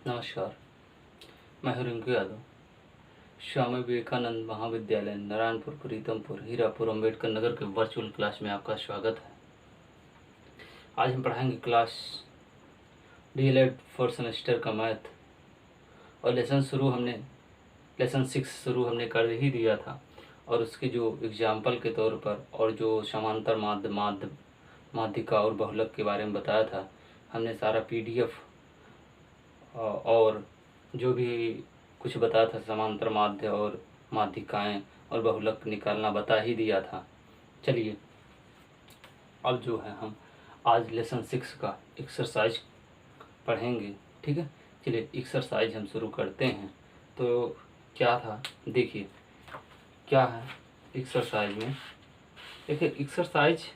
नमस्कार, मैं हूं रिंकू यादव। स्वामी विवेकानंद महाविद्यालय नारायणपुर, प्रीतमपुर, हीरापुर, अम्बेडकर नगर के वर्चुअल क्लास में आपका स्वागत है। आज हम पढ़ाएंगे क्लास डीएलएड फोर्थ सेमेस्टर का मैथ, और लेसन 6 शुरू हमने कर ही दिया था। और उसके जो एग्जाम्पल के तौर पर और जो समांतर माध्यिका और बहुलक के बारे में बताया था, हमने सारा पीडीएफ और जो भी कुछ बताया था समांतर माध्य और माध्यिकाएं और बहुलक निकालना बता ही दिया था। चलिए अब जो है हम आज लेसन 6 का एक्सरसाइज पढ़ेंगे, ठीक है। चलिए एक्सरसाइज हम शुरू करते हैं। तो क्या था, देखिए क्या है एक्सरसाइज में। देखिए एक्सरसाइज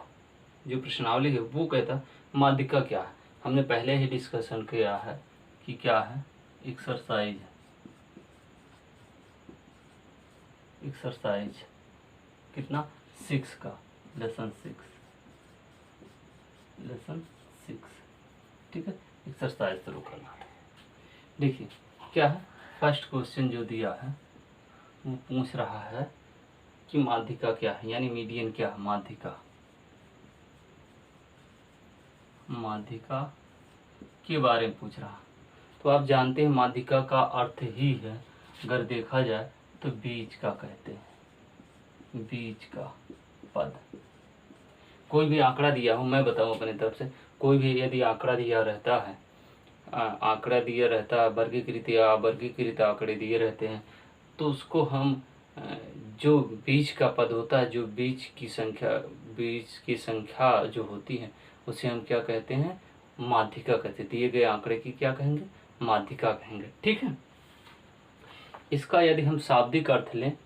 जो प्रश्नावली है वो कहता माध्यिका क्या है। हमने पहले ही डिस्कशन किया है कि क्या है एक्सरसाइज कितना 6 का लेसन 6, ठीक है। एक्सरसाइज शुरू करना है। देखिए क्या है, फर्स्ट क्वेश्चन जो दिया है वो पूछ रहा है कि माध्यिका क्या है, यानी मीडियन क्या है। माध्यिका के बारे में पूछ रहा है। तो आप जानते हैं माध्यिका का अर्थ ही है, अगर देखा जाए तो बीच का कहते हैं, बीच का पद। कोई भी आंकड़ा दिया हो, मैं बताऊं अपने तरफ से, कोई भी यदि आंकड़ा दिया रहता है, वर्गीकृत या अवर्गीकृत आंकड़े दिए रहते हैं, तो उसको हम जो बीच का पद होता है, जो बीच की संख्या जो होती है, उसे हम क्या कहते हैं, माध्यिका कहते हैं। दिए गए आंकड़े की क्या कहेंगे, माध्यिका कहेंगे, ठीक है। इसका यदि हम शाब्दिक अर्थ लें,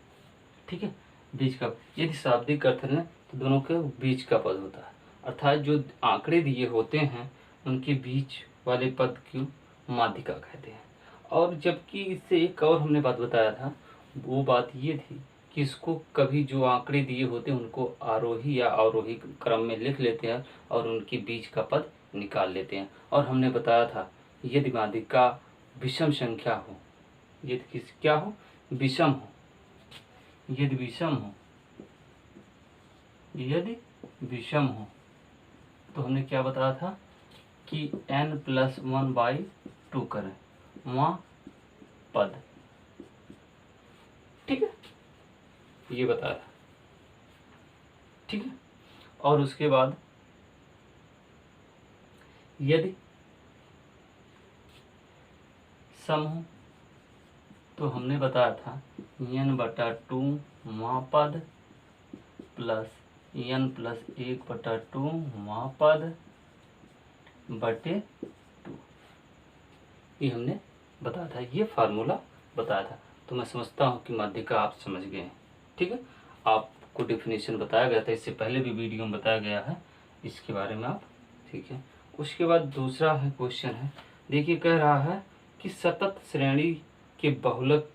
ठीक है, बीच का, यदि शाब्दिक अर्थ लें तो दोनों के बीच का पद होता है, अर्थात जो आंकड़े दिए होते हैं उनके बीच वाले पद को माध्यिका कहते हैं। और जबकि इससे एक और हमने बात बताया था, वो बात ये थी कि इसको कभी जो आंकड़े दिए होते हैं उनको आरोही या अवरोही क्रम में लिख लेते हैं और उनके बीच का पद निकाल लेते हैं। और हमने बताया था यदि माध्यिका विषम संख्या हो, यदि क्या हो, विषम हो, यदि विषम हो तो हमने क्या बताया था कि n+1/2 करें वहाँ पद, ठीक है, ये बताया था, ठीक है। और उसके बाद यदि सम हो तो हमने बताया था n/2 वहाँ पद प्लस n+1/2 वहाँ पद बटे 2, ये हमने बताया था, ये फार्मूला बताया था। तो मैं समझता हूँ कि माध्यिका आप समझ गए हैं, ठीक है। आपको डेफिनेशन बताया गया था, इससे पहले भी वीडियो में बताया गया है, इसके बारे में आप, ठीक है। उसके बाद दूसरा है क्वेश्चन है, देखिए कह रहा है कि सतत श्रेणी के बहुलक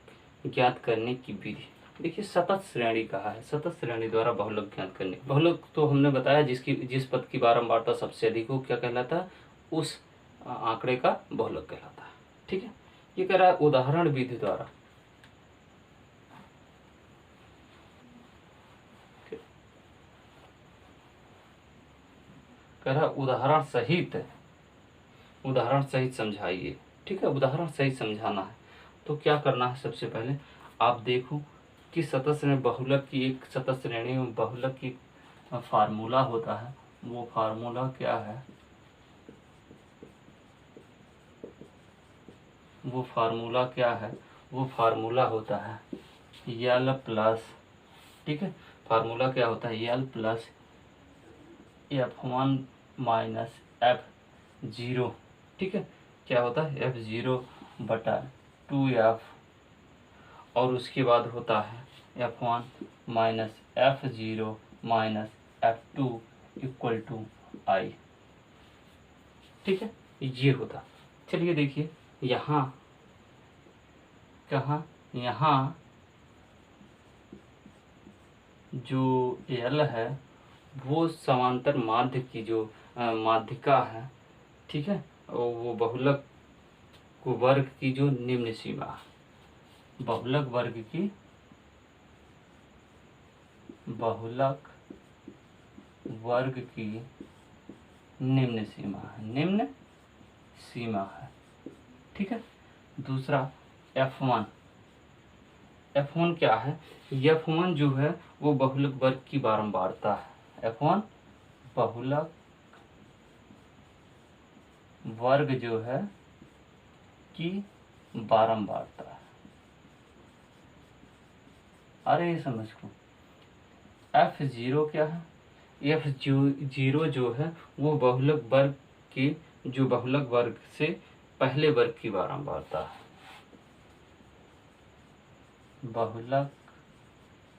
ज्ञात करने की विधि। देखिए सतत श्रेणी कहा है, सतत श्रेणी द्वारा बहुलक ज्ञात करने। बहुलक तो हमने बताया जिस पद की बारंबारता सबसे अधिक हो क्या कहलाता है, उस आंकड़े का बहुलक कहलाता है, ठीक है। ये कह रहा है उदाहरण विधि द्वारा, कह रहा उदाहरण सहित समझाइए, ठीक है। उदाहरण सहित समझाना है तो क्या करना है, सबसे पहले आप देखो कि सतत श्रेणी बहुलक की, एक सतत श्रेणी में बहुलक की फार्मूला होता है, वो फार्मूला क्या है, वो फार्मूला होता है यल प्लस, ठीक है। फार्मूला क्या होता है, यल प्लस F1 माइनस F0, ठीक है। क्या होता है, F0/2F, और उसके बाद होता है F1 minus F0 minus F2 equal to I, ठीक है, ये होता। चलिए देखिए यहाँ जो L है वो समांतर माध्य की जो माध्यिका है, ठीक है, वो बहुलक वर्ग की जो निम्न सीमा है, बहुलक वर्ग की निम्न सीमा है। ठीक है। दूसरा F1। F1 क्या है? F1 जो है वो बहुलक वर्ग की बारंबारता है। F1 बहुलक वर्ग जो है की बारंबारता है। अरे ये समझ को। F0 क्या है? F0 जो है वो बहुलक वर्ग की जो बहुलक वर्ग से पहले वर्ग की बारंबारता है। बहुलक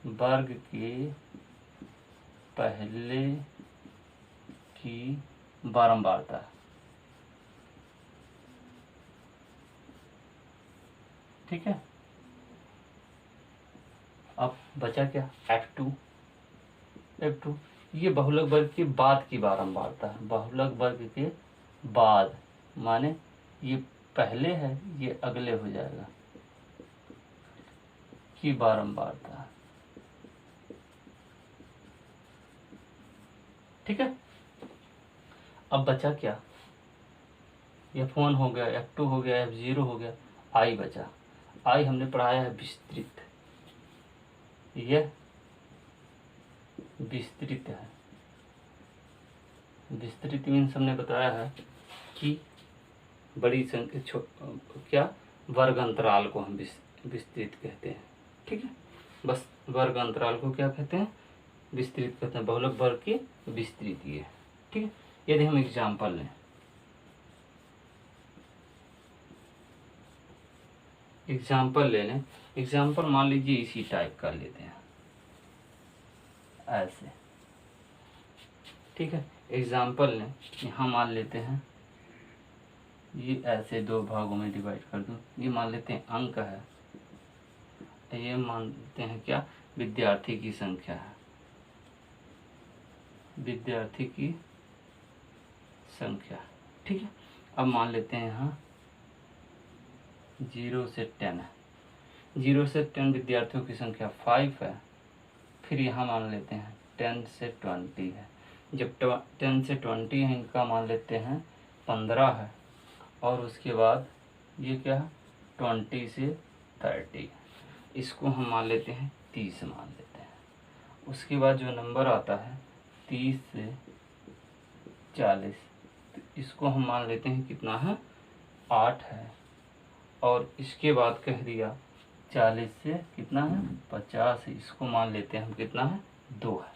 वर्ग के पहले की बारंबारता है। ठीक है। अब बचा क्या? F2 ये बहुलक वर्ग के बाद की बारंबारता है। बहुलक वर्ग के बाद माने ये पहले है, ये अगले हो जाएगा की बारंबारता। ठीक है। अब बचा क्या? F1 हो गया, F2 हो गया, F0 हो गया, I बचा। I हमने पढ़ाया है विस्तृत। यह विस्तृत है। विस्तृत मीन्स हमने बताया है कि बड़ी संख्या क्या वर्ग अंतराल को हम विस्तृत कहते हैं। ठीक है। बस वर्ग अंतराल को क्या कहते हैं? विस्तृत कहते हैं। बहुलक वर्ग की विस्तृत ये। ठीक है। यदि हम एग्जाम्पल लें, एग्जाम्पल मान लीजिए इसी टाइप का लेते हैं, ऐसे। ठीक है। एग्जाम्पल लें, यहाँ मान लेते हैं ये ऐसे दो भागों में डिवाइड कर दूं। ये मान लेते हैं अंक है, ये मानते हैं क्या? विद्यार्थी की संख्या है। विद्यार्थी की संख्या। ठीक है। अब मान लेते हैं यहाँ 0 से 10 है। 0 से 10 विद्यार्थियों की संख्या 5 है। फिर यहाँ मान लेते हैं 10 से 20 है। जब 10 से 20 है, इनका मान लेते हैं 15 है। और उसके बाद ये क्या है? 20 से 30, इसको हम मान लेते हैं 30 मान लेते हैं। उसके बाद जो नंबर आता है 30 से 40, तो इसको हम मान लेते हैं कितना है? 8 है। और इसके बाद कह दिया 40 से कितना है? 50 है। इसको मान लेते हैं हम कितना है? 2 है।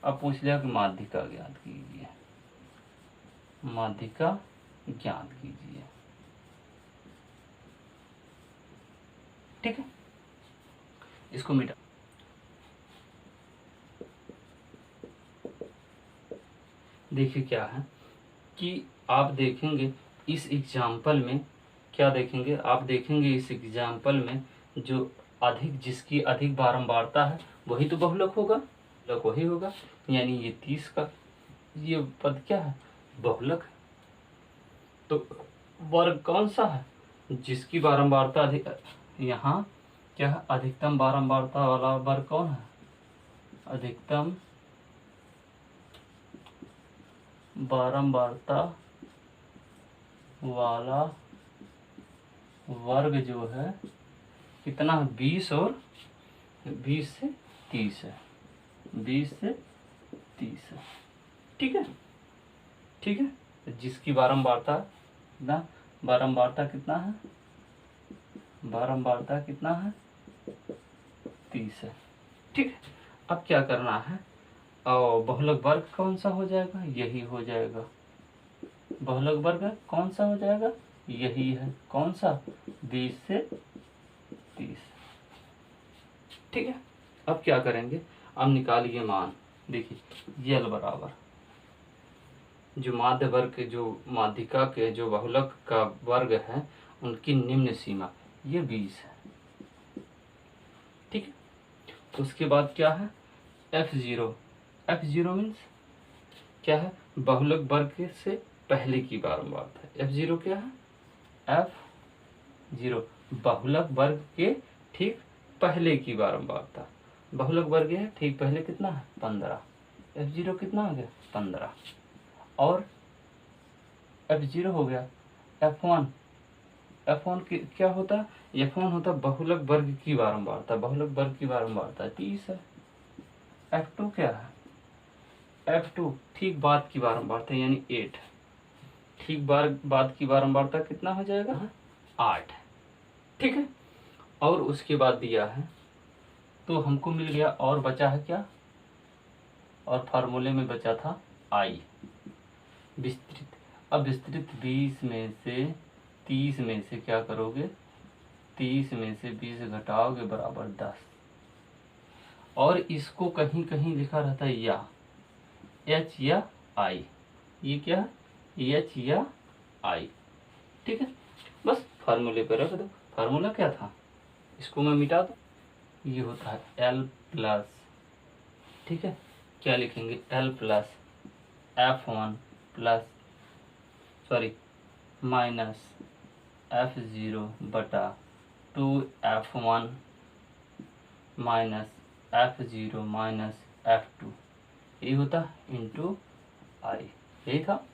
अब पूछ लिया कि माध्यिका ज्ञात कीजिए। माध्यिका ज्ञात कीजिए। ठीक है। इसको मिटा। देखिए क्या है कि आप देखेंगे इस एग्जाम्पल में, क्या देखेंगे? आप देखेंगे इस एग्जाम्पल में जो जिसकी अधिक बारंबारता है वही तो बहुलक होगा, वही होगा। यानी ये 30 का ये पद क्या है? बहुलक है। तो वर्ग कौन सा है? जिसकी बारंबारता अधिक। यहाँ क्या है? अधिकतम बारंबारता वाला वर्ग कौन है? अधिकतम बारंबारता वाला वर्ग जो है कितना है? 20 और 20 से 30 है। 20 से 30 है। ठीक है। ठीक है। जिसकी बारंबारता ना, बारंबारता कितना है? बारंबारता कितना है? 30 है। ठीक है। अब क्या करना है? और बहुलक वर्ग कौन सा हो जाएगा? यही हो जाएगा। बहुलक वर्ग कौन सा हो जाएगा? यही है। कौन सा? 20 से 30। ठीक है। अब क्या करेंगे? अब निकालिए मान। देखिए यल बराबर जो माध्य वर्ग के जो माध्यिका के जो बहुलक का वर्ग है उनकी निम्न सीमा ये 20 है। ठीक है। उसके बाद क्या है? F0। F0 मीन्स क्या है? बहुलक वर्ग से पहले की बारंबारता है। F0 क्या है? F0 बहुलक वर्ग के ठीक पहले की बारंबारता। बहुलक वर्ग है ठीक पहले कितना है 15। F0 कितना आ गया 15 और F0 हो गया F1। क्या होता है? F1 होता बहुलक वर्ग की बारंबारता। बहुलक वर्ग की बारंबारता 30 है। F2 क्या है? F2 ठीक बाद की बारंबारता यानी 8। ठीक बाद की बारंबारता कितना हो जाएगा 8। ठीक है। और उसके बाद दिया है तो हमको मिल गया और बचा है क्या? और फार्मूले में बचा था आई विस्तृत। अब विस्तृत 20 में से 30 में से क्या करोगे? 30 में से 20 घटाओगे बराबर 10। और इसको कहीं कहीं लिखा रहता है या एच या आई। ये क्या है? एच या आई। ठीक है। बस फार्मूले पे रख दो। फार्मूला क्या था? इसको मैं मिटा दूँ। ये होता है L प्लस, ठीक है, क्या लिखेंगे? L plus F1 plus minus F0 बटा 2F1 minus F0 minus F2। यही होता इंटू आई। यही था,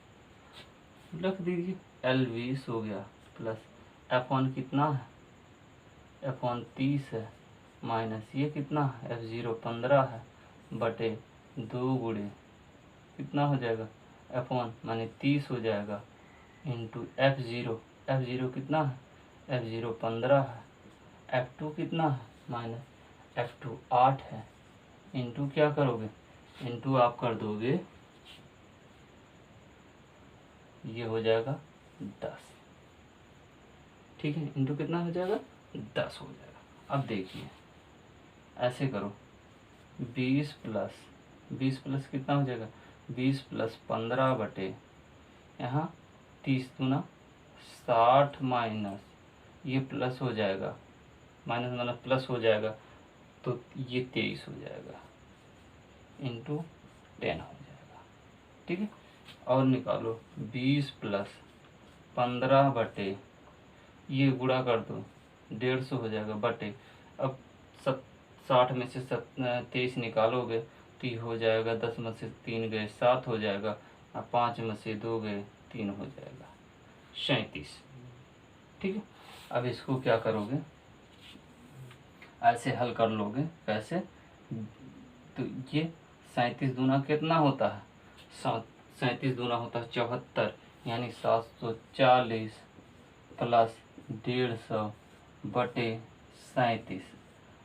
रख दीजिए। L 20 हो गया प्लस F1 कितना है? F1 30 है माइनस ये कितना है? F0 15 है बटे 2 गुणे कितना हो जाएगा? F1 माने 30 हो जाएगा इंटू F0 कितना है? F0 15 है। F2 कितना है? माइनस F2 8 है इंटू क्या करोगे? इंटू आप कर दोगे, ये हो जाएगा 10। ठीक है, इंटू कितना हो जाएगा? 10 हो जाएगा। अब देखिए ऐसे करो, 20 प्लस कितना हो जाएगा? 20 प्लस 15 बटे यहाँ 30 दूना 60 माइनस ये प्लस हो जाएगा, माइनस मतलब प्लस हो जाएगा तो ये 23 हो जाएगा इंटू 10 हो जाएगा। ठीक है। और निकालो 20 प्लस 15 बटे ये गुणा कर दो 150 हो जाएगा बटे, अब 60 में से 23 निकालोगे तो ये हो जाएगा 10 में से 3 गए 7 हो जाएगा और 5 में से 2 गए 3 हो जाएगा 37। ठीक है। अब इसको क्या करोगे? ऐसे हल कर लोगे। कैसे? तो ये 37 दूना कितना होता है? 37 दूना होता है 74 यानी 740 प्लस 150 बटे 37।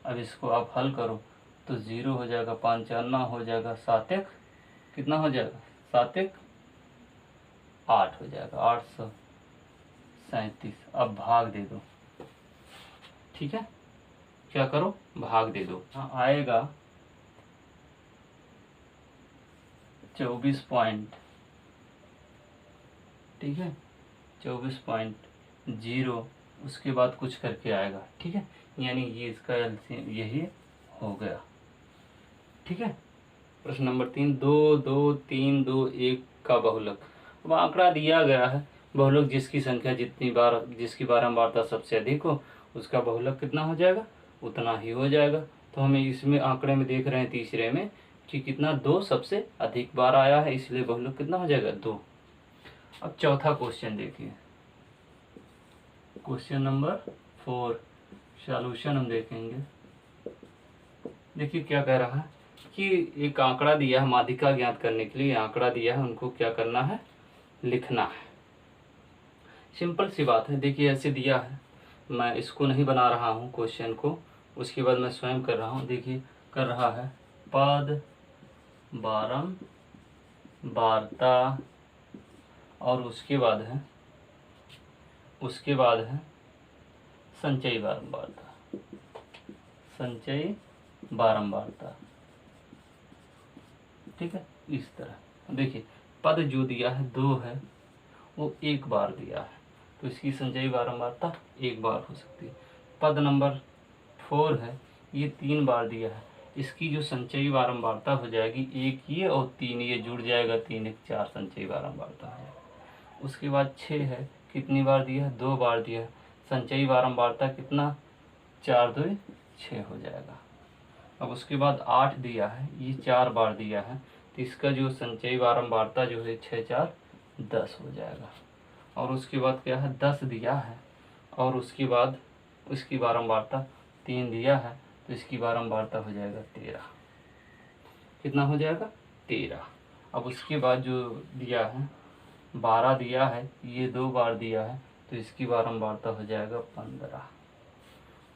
अब इसको आप हल करो तो 0 हो जाएगा, 55 हो जाएगा, 7 कितना हो जाएगा? 7 8 हो जाएगा, 837। अब भाग दे दो। ठीक है, क्या करो? भाग दे दो। हाँ आएगा 24 पॉइंट, ठीक है, 24.0 उसके बाद कुछ करके आएगा। ठीक है, यानी ये इसका एलसीएम यही हो गया। ठीक है। प्रश्न नंबर 3, 2 2 3 2 1 का बहुलक। अब आंकड़ा दिया गया है, बहुलक जिसकी संख्या जिसकी बारंबारता सबसे अधिक हो उसका बहुलक कितना हो जाएगा? उतना ही हो जाएगा। तो हमें इसमें आंकड़े में देख रहे हैं तीसरे में कि कितना 2 सबसे अधिक बार आया है, इसलिए बहुलक कितना हो जाएगा? 2। अब चौथा क्वेश्चन देखिए, क्वेश्चन नंबर 4 सॉल्यूशन हम देखेंगे। देखिए क्या कह रहा है कि एक आंकड़ा दिया है, माध्यिका ज्ञात करने के लिए आंकड़ा दिया है, उनको क्या करना है? लिखना है। सिंपल सी बात है। देखिए ऐसे दिया है, मैं इसको नहीं बना रहा हूँ क्वेश्चन को, उसके बाद मैं स्वयं कर रहा हूँ। देखिए कर रहा है पद बारंबारता और उसके बाद है संचयी बारंबारता। ठीक है, इस तरह देखिए पद जो दिया है 2 है वो 1 बार दिया है तो इसकी संचयी बारंबारता 1 बार हो सकती है। पद नंबर 4 है, ये 3 बार दिया है, इसकी जो संचयी बारंबारता हो जाएगी 1 ये और 3 ये जुड़ जाएगा, 3 1 4 संचयी बारंबारता है। उसके बाद 6 है, कितनी बार दिया है, 2 बार दिया है। संचयी बारंबारता कितना, 4 2 6 हो जाएगा। अब उसके बाद 8 दिया है, ये 4 बार दिया है, तो इसका जो संचयी बारंबारता जो है 6 4 10 हो जाएगा। और उसके बाद क्या है, 10 दिया है, और उसके बाद उसकी बारंबारता 3 दिया है, तो इसकी बारंबारता हो जाएगा 13। कितना हो जाएगा, 13। अब उसके बाद जो दिया है 12 दिया है, ये 2 बार दिया है, तो इसकी बारंबारता हो जाएगा 15।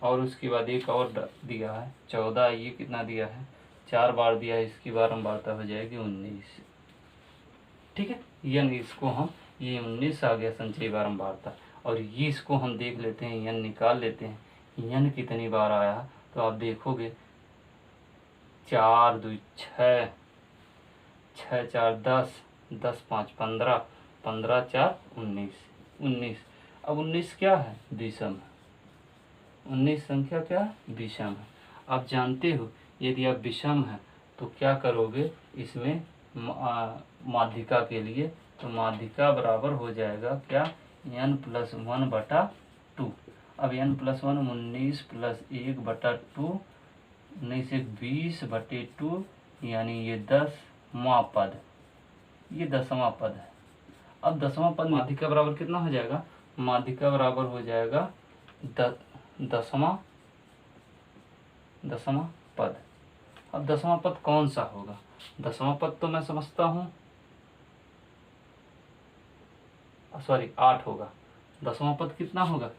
और उसके बाद एक और दिया है 14, ये कितना दिया है, 4 बार दिया है, इसकी बारंबारता हो जाएगी 19। ठीक है, यानी इसको हम, ये 19 आ गया संचयी बारंबारता। और ये इसको हम देख लेते हैं, यन निकाल लेते हैं, यन कितनी बार आया, तो आप देखोगे 4 2 6, 6 4 10, 10 5 15, 15 4 19, 19। अब 19 क्या है, विषम है। 19 संख्या क्या है, विषम है। आप जानते हो यदि आप विषम है तो क्या करोगे, इसमें माध्यिका के लिए, तो माध्यिका बराबर हो जाएगा क्या, n+1/2। अब n+1 19 + 1/2, 19 1 20/2, यानी ये 10वां पद, ये 10वां पद है। अब 10वां पद माध्यिका बराबर कितना हो जाएगा, माध्यिका बराबर हो जाएगा 10वां पद। अब 10वां पद कौन सा होगा, 10वां पद तो मैं समझता हूँ, सॉरी 8 होगा। 10वां पद कितना होगा,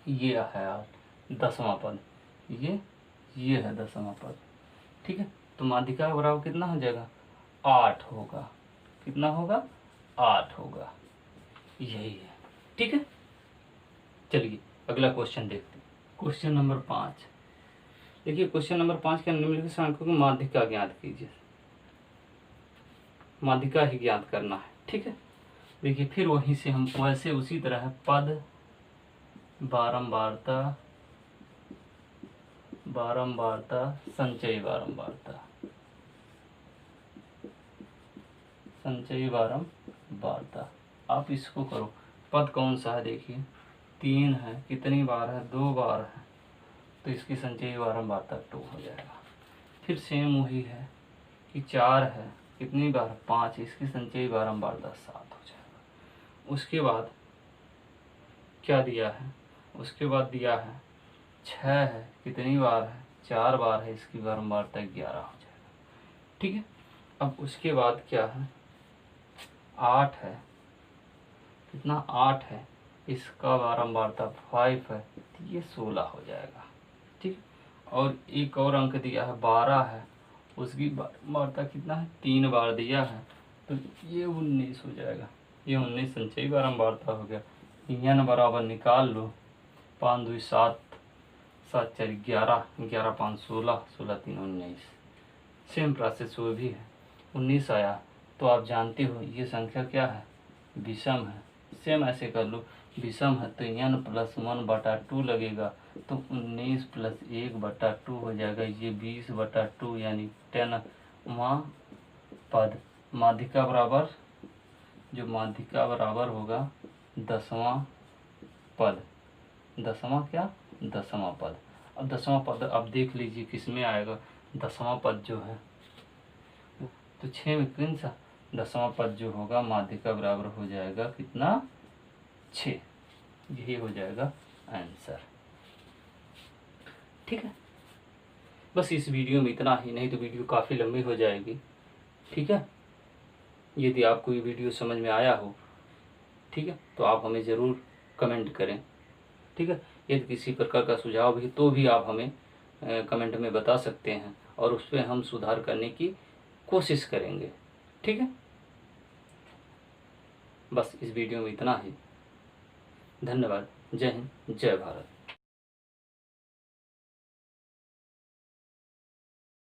ये है 8, 10वां पद, ये है 10वां पद। ठीक है, तो माध्यिका का बराबर कितना हो जाएगा, 8 होगा। कितना होगा, 8 होगा, यही है। ठीक है, चलिए अगला क्वेश्चन देखते हैं। Question number 5। देखिए क्वेश्चन नंबर 5 के निम्नलिखित संख्याओं की माध्यिका ज्ञात कीजिए। माध्यिका ही ज्ञात करना है। ठीक है, देखिए फिर वहीं से हम वैसे उसी तरह है, पद बारंबारता, संचयी बारंबारता, संचयी बारंबारता। आप इसको करो, पद कौन सा है, देखिए 3 है, कितनी बार है, 2 बार है, तो इसकी संचयी बारंबारता 2 हो जाएगा। फिर सेम वही है कि 4 है, कितनी बार, 5, इसकी संचयी बारंबारता 7 हो जाएगा। उसके बाद क्या दिया है, उसके बाद दिया है 6 है, कितनी बार है, 4 बार है, इसकी बारंबारता 11 हो जाएगा। ठीक है, अब उसके बाद क्या है, 8 है, कितना, 8 है, इसका बारंबारता 5 है, तो ये 16 हो जाएगा। ठीक, और एक और अंक दिया है 12 है, उसकी बारंबारता कितना है, 3 बार दिया है, तो ये 19 हो जाएगा। ये 19 संचयी बारंबारता हो गया। n बराबर निकाल लो, 5 2 7, 7 4 11, 11 5 16, 16 3 19। सेम प्रोसेस वो भी है, 19 आया, तो आप जानते हो ये संख्या क्या है, विषम है। सेम ऐसे कर लो, विषम है तो n+1/2 लगेगा, तो 19 + 1/2 हो जाएगा, ये 20/2, यानी 10वां पद। माध्यिका बराबर, जो माध्यिका बराबर होगा 10वां पद, 10वां क्या, 10वां पद। अब 10वां पद अब देख लीजिए किस में आएगा, 10वां पद जो है, तो 6 में कौन सा, 10वां पद जो होगा माध्यिका बराबर हो जाएगा कितना, 6। यही हो जाएगा आंसर। ठीक है, बस इस वीडियो में इतना ही, नहीं तो वीडियो काफ़ी लंबी हो जाएगी। ठीक है, यदि आपको ये वीडियो समझ में आया हो, ठीक है, तो आप हमें ज़रूर कमेंट करें। ठीक है, यदि किसी प्रकार का सुझाव भी तो भी आप हमें कमेंट में बता सकते हैं, और उस पर हम सुधार करने की कोशिश करेंगे। ठीक है, बस इस वीडियो में इतना ही। धन्यवाद। जय हिंद, जय भारत।